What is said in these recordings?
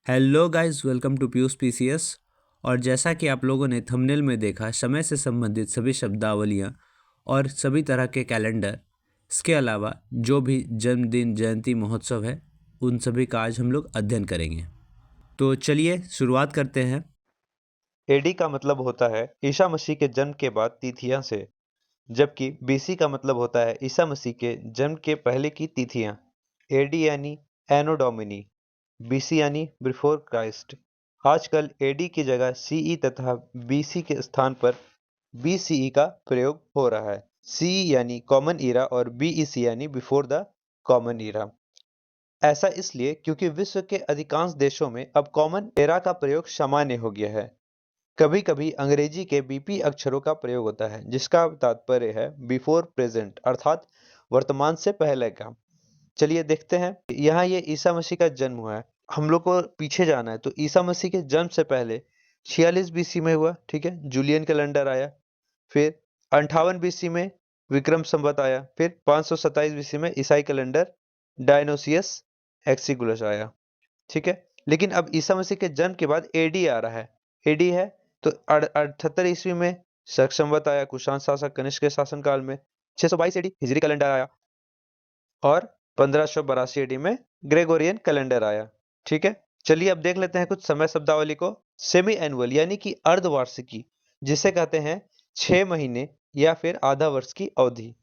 Hello guys, welcome to Piyush PCS. और जैसा कि आप लोगों ने थंबनेल में देखा, समय से संबंधित सभी शब्दावलियाँ और सभी तरह के कैलेंडर, इसके अलावा जो भी जन्मदिन जयंती महोत्सव है, उन सभी का आज हम लोग अध्ययन करेंगे। तो चलिए शुरुआत करते हैं। एडी का मतलब होता है ईसा मसीह के जन्म के बाद तिथियां से, जबकि बीसी का मतलब होता है ईसा मसीह के जन्म के पहले की तिथियां। एडी यानी एनो डोमिनी, बीसी यानी बिफोर क्राइस्ट। आजकल एडी की जगह सीई तथा बीसी के स्थान पर बीसीई का प्रयोग हो रहा है। सीई यानी कॉमन ईरा और बीईसी यानी बिफोर द कॉमन ईरा। ऐसा इसलिए क्योंकि विश्व के अधिकांश देशों में अब कॉमन एरा का प्रयोग सामान्य हो गया है। कभी कभी अंग्रेजी के बीपी अक्षरों का प्रयोग होता है, जिसका तात्पर्य है बिफोर प्रेजेंट, अर्थात वर्तमान से पहले का। चलिए देखते हैं। यहाँ ये ईसा मसीह का जन्म हुआ है, हम लोग को पीछे जाना है। तो ईसा मसीह के जन्म से पहले 46 बीसी में हुआ, ठीक है, जूलियन कैलेंडर आया। फिर 58 बीसी में विक्रम संवत आया। फिर 527 बीसी में ईसाई कैलेंडर डायनोसियस एक्सिगुलस आया, ठीक है। लेकिन अब ईसा मसीह के जन्म के बाद एडी आ रहा है। एडी है तो 78 ईस्वी में शक संवत आया, कुषाण शासक कनिष्क के शासनकाल में। 622 एडी हिजरी कैलेंडर आया और 1582 एडी में ग्रेगोरियन कैलेंडर आया, ठीक है। चलिए अब देख लेते हैं कुछ समय शब्दावली को। सेमी एनुअल यानी कि अर्धवार्षिकी, जिसे कहते हैं 6 महीने या फिर आधा वर्ष की अवधि,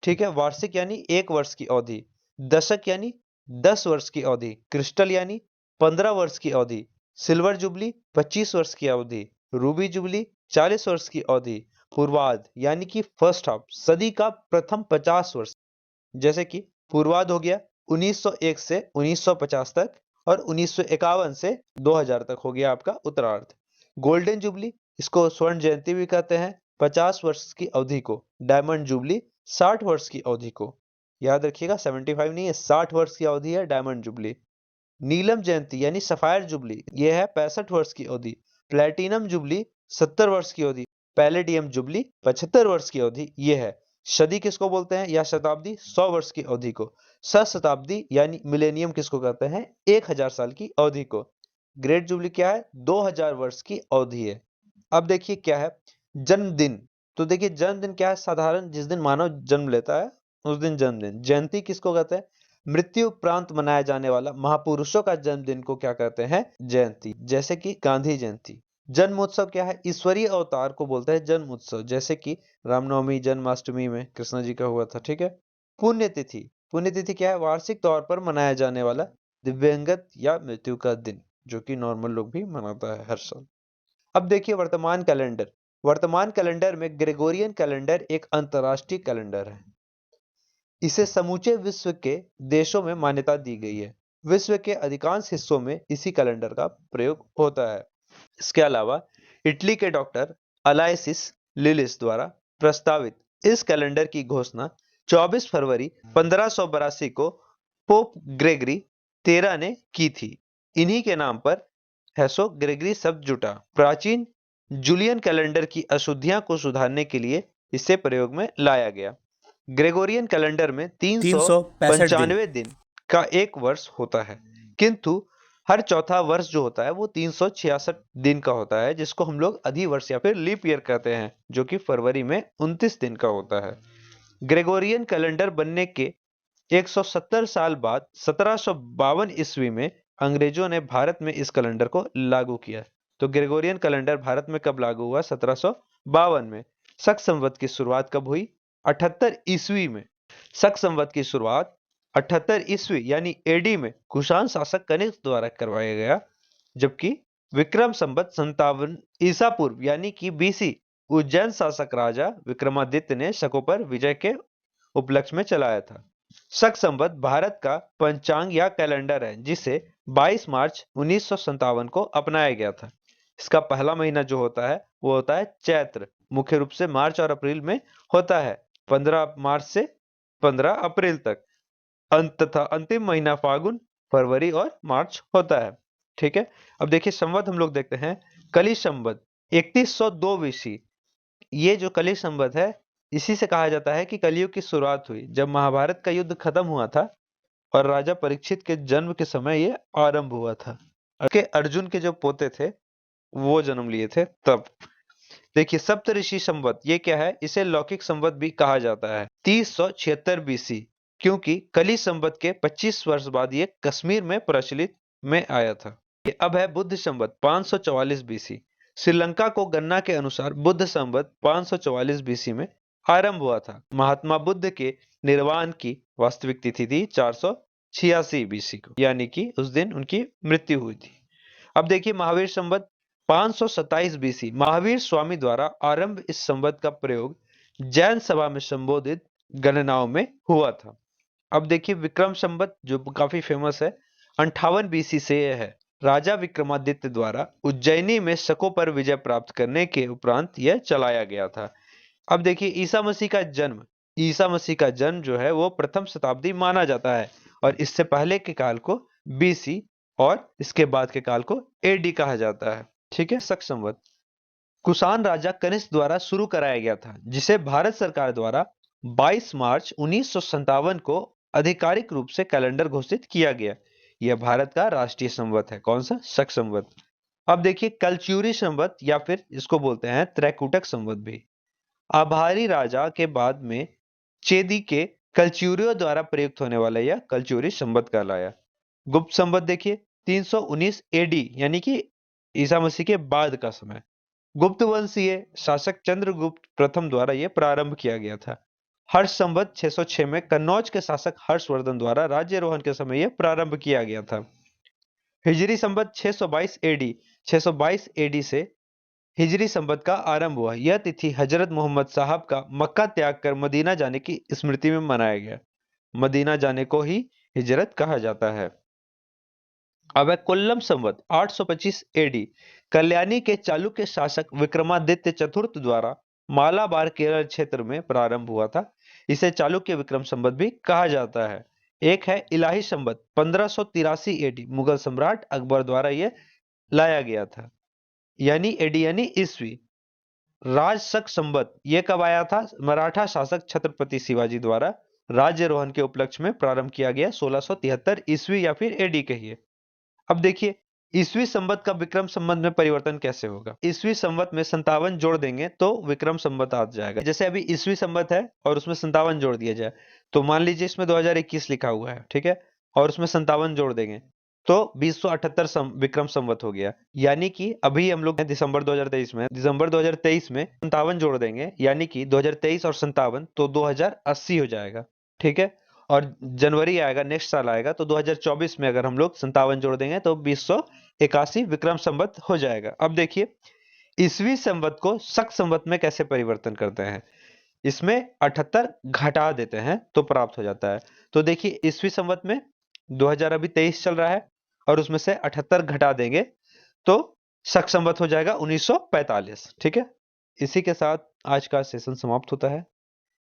ठीक है। वार्षिक यानी 1 वर्ष की अवधि। दशक यानी 10 वर्ष की अवधि। क्रिस्टल यानी 15 वर्ष की अवधि। सिल्वर जुबली 25 वर्ष की अवधि। रूबी जुबली 40 वर्ष की अवधि। पूर्वाध यानी कि फर्स्ट हाफ, सदी का प्रथम 50 वर्ष, जैसे कि पूर्वाध हो गया 1901 से 1950 तक, और 1951 से 2000 तक हो गया आपका उत्तरार्ध। गोल्डन जुबली, इसको स्वर्ण जयंती भी कहते हैं, 50 वर्ष की अवधि को। डायमंड जुबली 60 वर्ष की अवधि को। याद रखिएगा 75 नहीं है, 60 वर्ष की अवधि है डायमंड जुबली। नीलम जयंती यानी सफायर जुबली, यह है 65 वर्ष की अवधि। प्लेटिनम जुबली 70 वर्ष की अवधि। पैलेडियम जुबली 75 वर्ष की अवधि, यह है। सदी किसको बोलते हैं या शताब्दी? 100 वर्ष की अवधि को। सहस्त्राब्दी यानी मिलेनियम किसको कहते हैं? 1000 साल की अवधि को। ग्रेट जुबली क्या है? 2000 वर्ष की अवधि है। अब देखिए क्या है जन्मदिन। तो देखिए जन्मदिन क्या है? साधारण जिस दिन मानव जन्म लेता है उस दिन जन्मदिन। जयंती किसको कहते हैं? मृत्यु उपरांत मनाया जाने वाला महापुरुषों का जन्मदिन को क्या कहते हैं? जयंती, जैसे कि गांधी जयंती। जन्मोत्सव क्या है? ईश्वरीय अवतार को बोलते हैं जन्म उत्सव, जैसे कि रामनवमी जन्माष्टमी में कृष्ण जी का हुआ था, ठीक है। पुण्यतिथि, पुण्यतिथि क्या है? वार्षिक तौर पर मनाया जाने वाला दिव्यंगत या मृत्यु का दिन, जो कि नॉर्मल लोग भी मनाता है हर साल। अब देखिए वर्तमान कैलेंडर। वर्तमान कैलेंडर में ग्रेगोरियन कैलेंडर एक अंतरराष्ट्रीय कैलेंडर है। इसे समूचे विश्व के देशों में मान्यता दी गई है। विश्व के अधिकांश हिस्सों में इसी कैलेंडर का प्रयोग होता है। इसके अलावा इटली के डॉक्टर अलायसिस लिलिस द्वारा प्रस्तावित इस कैलेंडर की घोषणा 24 फरवरी 1582 को पोप ग्रेगरी 13 ने की थी। इन्हीं के नाम पर हेसो ग्रेगरी शब्द जुटा। प्राचीन जूलियन कैलेंडर की अशुद्धियां को सुधारने के लिए इसे प्रयोग में लाया गया। ग्रेगोरियन कैलेंडर में 365 दिन। 395 दिन का एक वर्ष होता है, किंतु हर चौथा वर्ष जो होता है वो 366 दिन का होता है, जिसको हम लोग अधिवर्ष या फिर लीप ईयर कहते हैं, जो कि फरवरी में 29 दिन का होता है। ग्रेगोरियन कैलेंडर बनने के 170 साल बाद 1752 ईस्वी में अंग्रेजों ने भारत में इस कैलेंडर को लागू किया। तो ग्रेगोरियन कैलेंडर भारत में कब लागू हुआ? 1752 में। शक संवत की शुरुआत कब हुई? 78 ईस्वी में। शक संवत की शुरुआत 78 ईस्वी यानी एडी में कुषाण शासक कनिष्क द्वारा करवाया गया, जबकि विक्रम संवत 57 ईसा पूर्व यानी कि बीसी उज्जैन शासक राजा विक्रमादित्य ने शकों पर विजय के उपलक्ष्य में चलाया था। शक संवत भारत का पंचांग या कैलेंडर है, जिसे 22 मार्च 1957 को अपनाया गया था। इसका पहला महीना जो होता है वो होता है चैत्र, मुख्य रूप से मार्च और अप्रैल में होता है, 15 मार्च से 15 अप्रैल तक। तथा अंतिम महीना फागुन, फरवरी और मार्च होता है, ठीक है। अब देखिए संवत हम लोग देखते हैं। कली संवत 3102 बीसी। ये जो कली संवत है, इसी से कहा जाता है कि कलयुग की शुरुआत हुई, जब महाभारत का युद्ध खत्म हुआ था और राजा परीक्षित के जन्म के समय ये आरंभ हुआ था। के अर्जुन के जो पोते थे वो जन्म लिए थे तब। देखिए सप्तऋषि संवत ये क्या है, इसे लौकिक संवत भी कहा जाता है। 3076 बीसी, क्योंकि कली संवत के 25 वर्ष बाद ये कश्मीर में प्रचलित में आया था। ये अब है बुद्ध संवत 544 बीसी। श्रीलंका को गणना के अनुसार बुद्ध संवत 544 बीसी में आरंभ हुआ था। महात्मा बुद्ध के निर्वाण की वास्तविक तिथि थी 486 बीसी को, यानी कि उस दिन उनकी मृत्यु हुई थी। अब देखिए महावीर संवत 527 बीसी, महावीर स्वामी द्वारा आरंभ इस संवत का प्रयोग जैन सभा में संबोधित गणनाओं में हुआ था। अब देखिए विक्रम संवत जो काफी फेमस है 58 बीसी से यह है। राजा विक्रमादित्य द्वारा उज्जैनी में शकों पर विजय प्राप्त करने के उपरांत यह चलाया गया था। अब देखिए ईसा मसीह का जन्म जो है वो प्रथम शताब्दी माना जाता है, और इससे पहले के काल को बीसी और इसके बाद के काल को एडी कहा जाता है। ठीक है। शक संवत कुषाण राजा कनिष्क द्वारा शुरू कराया गया था, जिसे भारत सरकार द्वारा 22 मार्च 1957 को आधिकारिक रूप से कैलेंडर घोषित किया गया। यह भारत का राष्ट्रीय संवत है। कौन सा? शक संवत। अब देखिए कलच्युरी संवत या फिर इसको बोलते हैं त्रैकुटक संवत भी। आभारी राजा के बाद में चेदी के कलच्युरियों द्वारा प्रयुक्त होने वाला यह कलच्युरी संवत कहलाया। गुप्त संवत देखिए 319 एडी, यानी कि ईसा मसीह के बाद का समय। गुप्त वंशीय शासक चंद्रगुप्त प्रथम द्वारा यह प्रारंभ किया गया था। हर्ष संवत 606 में कन्नौज के शासक हर्षवर्धन द्वारा राज्यारोहण के समय यह प्रारंभ किया गया था। हिजरी संवत 622 एडी, 622 एडी से हिजरी संवत का आरंभ हुआ। यह तिथि हजरत मोहम्मद साहब का मक्का त्याग कर मदीना जाने की स्मृति में मनाया गया। मदीना जाने को ही हिजरत कहा जाता है। अब है कोल्लम संवत 825 एडी, कल्याणी के चालुक्य शासक विक्रमादित्य चतुर्थ द्वारा मालाबार केरल क्षेत्र में प्रारंभ हुआ था। इसे चालुक्य विक्रम संवत भी कहा जाता है। एक है इलाही संवत 1583 एडी, मुगल सम्राट अकबर द्वारा यह लाया गया था, यानी एडी यानी ईस्वी। राजशक संवत यह कब आया था? मराठा शासक छत्रपति शिवाजी द्वारा राज्यारोहण के उपलक्ष्य में प्रारंभ किया गया 1673 ईस्वी या फिर एडी कहिए। अब देखिए ईस्वी संवत का विक्रम संवत में परिवर्तन कैसे होगा। ईस्वी संवत में 57 जोड़ देंगे तो विक्रम संवत आ जाएगा। जैसे अभी ईस्वी संवत है और उसमें 57 जोड़ दिया जाए, तो मान लीजिए इसमें 2021 लिखा हुआ है, ठीक है, और उसमें 57 जोड़ देंगे तो 2078 विक्रम संवत हो गया। यानी कि अभी हम लोग दिसंबर 2023 में 57 जोड़ देंगे, यानी कि 2023 और 57 तो 2080 हो जाएगा। ठीक है। और जनवरी आएगा, नेक्स्ट साल आएगा, तो 2024 में अगर हम लोग 57 जोड़ देंगे तो 2081 विक्रम संवत हो जाएगा। अब देखिए ईस्वी संवत को शक संवत में कैसे परिवर्तन करते हैं। इसमें 78 घटा देते हैं तो प्राप्त हो जाता है। तो देखिए ईस्वी संवत में 2023 चल रहा है और उसमें से 78 घटा देंगे तो शक संवत हो जाएगा 1945। ठीक है। इसी के साथ आज का सेशन समाप्त होता है।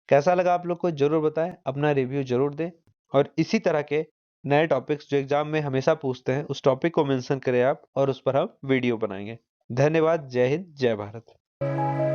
कैसा लगा आप लोग को जरूर बताएं, अपना रिव्यू जरूर दें, और इसी तरह के नए टॉपिक्स जो एग्जाम में हमेशा पूछते हैं उस टॉपिक को मेंशन करें आप, और उस पर हम वीडियो बनाएंगे। धन्यवाद। जय हिंद, जय भारत।